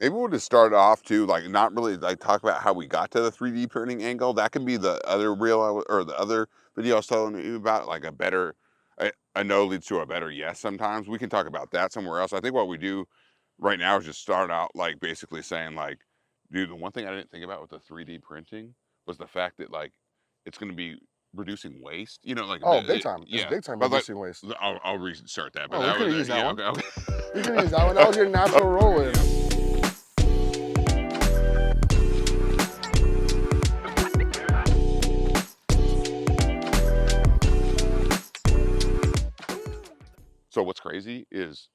Maybe we'll just start off too, like not really like talk about how we got to the 3D printing angle. That can be the other or the other video I was telling you about, like a better, a no leads to a better yes sometimes. We can talk about that somewhere else. I think what we do right now is just start out like basically saying like, dude, the one thing I didn't think about with the 3D printing was the fact that like it's going to be reducing waste. You know, like Oh, big time. It's yeah. big time But like, reducing waste. I'll restart that. But Oh, we that could was have used that yeah. one. Okay. Okay. We could have used that one. That was your natural rolling. So what's crazy is,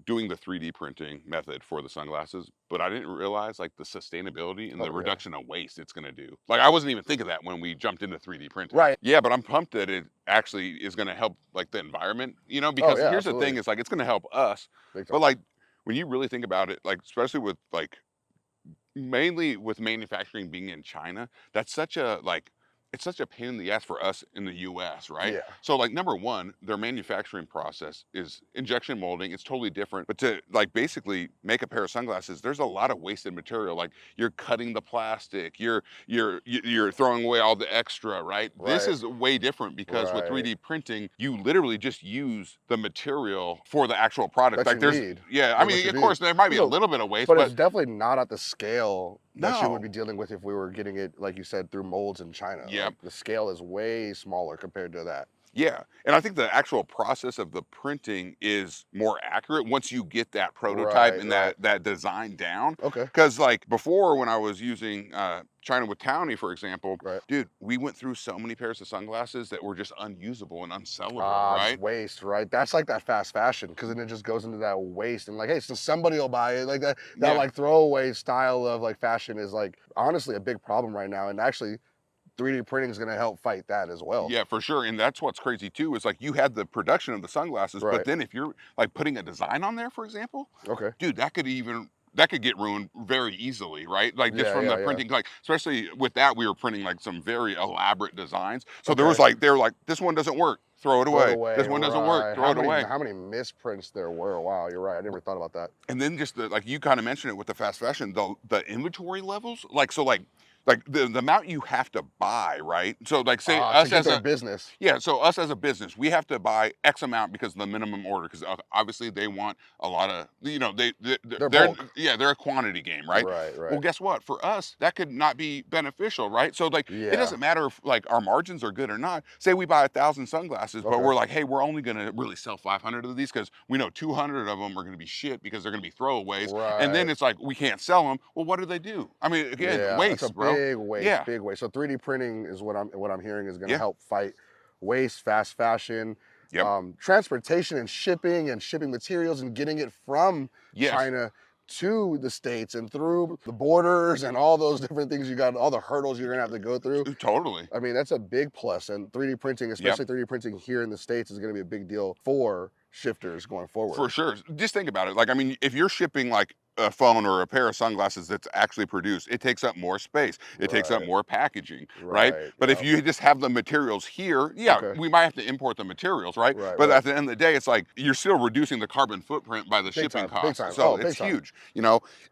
doing the 3D printing method for the sunglasses, but I didn't realize like the sustainability and the Oh yeah. reduction of waste it's gonna do. Like I wasn't even thinking that when we jumped into 3D printing. Right. Yeah, but I'm pumped that it actually is gonna help like the environment, Oh because yeah, here's the thing, absolutely. it's like it's gonna help us, Big but time. like when you really think about it, like especially with like mainly with manufacturing being in China, that's such a like it's such a pain in the ass for us in the US, right? Yeah. So like number one, their manufacturing process is injection molding. It's totally different. But to like basically make a pair of sunglasses, there's a lot of wasted material. Like you're cutting the plastic, you're throwing away all the extra, right? This Right. is way different because with Right. 3D printing, you literally just use the material for the actual product. That Like you there's need. yeah, I Yeah, what mean, you of need. course there might be a So, little bit of waste, but it's but definitely not at the scale that you would no. be dealing with if we were getting it, like you said, through molds in China. Yeah. Like the scale is way smaller compared to that. Yeah, and I think the actual process of the printing is more accurate once you get that prototype Right. and Right. that design down. Okay. Because like before, when I was using China with Townie, for example, Right. dude, we went through so many pairs of sunglasses that were just unusable and unsellable, Ah, just right? waste, right? That's like that fast fashion, because then it just goes into that waste and like, hey, so somebody will buy it. Like that Yeah, like throwaway style of like fashion is like honestly a big problem right now. And actually 3D printing is gonna help fight that as well. yeah, for sure. And that's what's crazy too. Is like you had the production of the sunglasses, but Right. then if you're like putting a design on there, for example, Okay. dude, that could get ruined very easily, right? Like just Yeah, from yeah, the yeah. printing, like especially with that, we were printing like some very elaborate designs. So there was Okay. like they were like, this one doesn't work, throw it Throw it away. away. This one doesn't work, Right. throw it away. How many misprints there were? Wow, you're right. I never thought about that. And then just like you kind of mentioned it with the fast fashion, the inventory levels, like the amount you have to buy, right? So like say Ah, to us get as their a business. yeah, so us as a business, we have to buy X amount because of the minimum order. Because obviously they want a lot of, Their bulk. yeah, they're a quantity game, right? Right, Well, right. guess what? For us, that could not be beneficial, right? So like, it Yeah. doesn't matter if like our margins are good or not. Say we buy 1,000 sunglasses, but Okay. we're like, hey, we're only gonna really sell 500 of these because we know 200 of them are gonna be shit because they're gonna be throwaways. And then Right. it's like we can't sell them. Well, what do? I mean, again, Yeah, that's a waste, bro. big waste, Yeah, big waste. So 3D printing is what I'm hearing is going to yeah, help fight waste, fast fashion, yep, transportation and shipping materials and getting it from yes, China to the States and through the borders and all those different things you got, all the hurdles you're going to have to go through. totally. I mean, that's a big plus. And 3D printing, Yep. especially 3D printing here in the States, is going to be a big deal for shifters going forward. For sure. Just think about it. Like, I mean, if you're shipping like a phone or a pair of sunglasses that's actually produced, it takes up more space. It takes up Right, more packaging, right? right. But if Yep. you just have the materials here, yeah, Okay. we might have to import the materials, right? Right, But right. at the end of the day, it's like you're still reducing the carbon footprint by the Big shipping time, big costs. time. So Oh, big it's time. huge.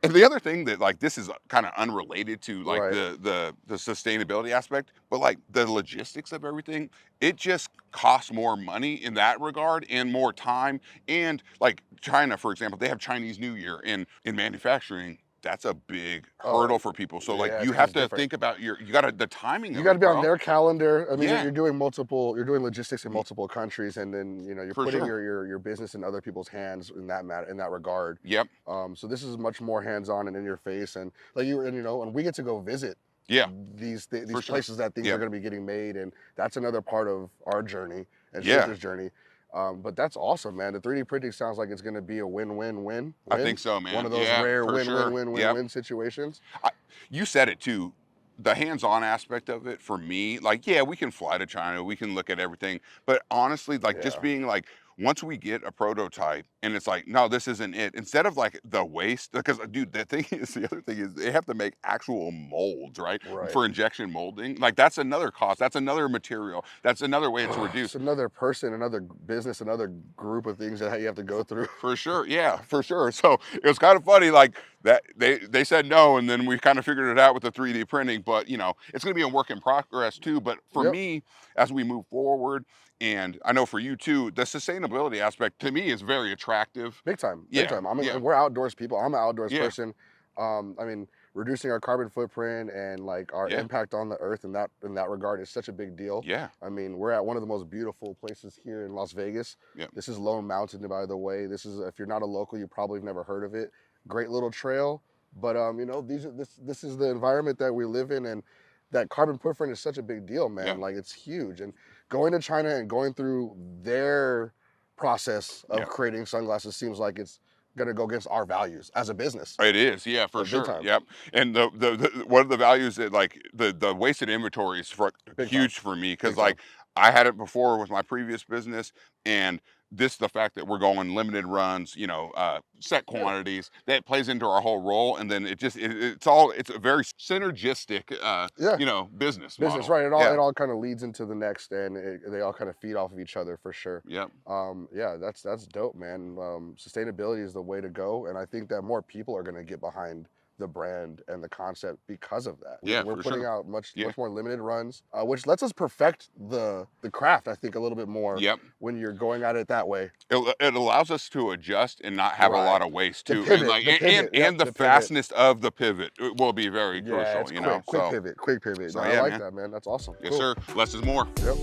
And the other thing that like this is kind of unrelated to like Right. the sustainability aspect, but like the logistics of everything, it just costs more money in that regard and more time. And like China, for example, they have Chinese New Year in manufacturing. That's a big Oh, hurdle for people. So like yeah, you because have it's to different. think about you got to the timing You of got to it, be on bro. their calendar. I mean, Yeah, you're you're doing logistics in multiple countries, and then you're for putting sure. your business in other people's hands in that matter in that regard. Yep. So this is much more hands on and in your face, and like and we get to go visit Yeah, for these sure. places that things are Yep. going to be getting made, and that's another part of our journey and Yeah, Schaefer's journey. But that's awesome, man. The 3D printing sounds like it's going to be a win-win-win-win. I think so, One man. of those Yeah, rare for sure. Yep. win-win-win-win situations. I, you said it too. The hands-on aspect of it for me, like, yeah, we can fly to China, we can look at everything, but honestly, like, just Yeah. being like, once we get a prototype and it's like, no, this isn't it. Instead of like the waste, because dude, the other thing is they have to make actual molds, right? Right. For injection molding. Like that's another cost. That's another material. That's another way it's It's reduced. another person, another business, another group of things that you have to go through. For sure, yeah, for sure. So it was kind of funny, like that they said no, and then we kind of figured it out with the 3D printing. But you know, it's going to be a work in progress too. But for Yep. me, as we move forward, and I know for you too, the sustainability aspect to me is very attractive. Big time, big Yeah, time. yeah, We're outdoors people. I'm an outdoors yeah, person. I mean, reducing our carbon footprint and like our yeah, impact on the earth in that regard is such a big deal. yeah, I mean, we're at one of the most beautiful places here in Las Vegas. yeah, This is Lone Mountain, by the way. This is, if you're not a local, you probably have never heard of it. Great little trail, but you know, this is the environment that we live in, and that carbon footprint is such a big deal, yeah, man. Like it's huge, and going to China and going through their process of yeah. creating sunglasses seems like it's gonna go against our values as a business. It is, yeah, for Like big sure. time, Yep. And one of the values that like the wasted inventory is for big time, huge for me because big time. like I had it before with my previous business, and this the fact that we're going limited runs, you know, set Yeah, quantities that plays into our whole role, and then it's a very synergistic yeah. you know business Business, model. right? Yeah. It all kind of leads into the next, and they all kind of feed off of each other for sure. Yep. Yeah, that's dope, man. Sustainability is the way to go, and I think that more people are gonna get behind the brand and the concept because of that. Yeah, We're for putting sure. out Yeah. much more limited runs, which lets us perfect the craft. I think a little bit more Yep. when you're going at it that way. It allows us to adjust and not have a lot Right. of waste too, and like The pivot. Yep, and the the pivot. fastness of the pivot will be very Yeah, crucial, it's you know. quick pivot, quick pivot. So No, I yeah, like man. that, man. That's awesome. Yes, Cool. sir. Less is more. Yep.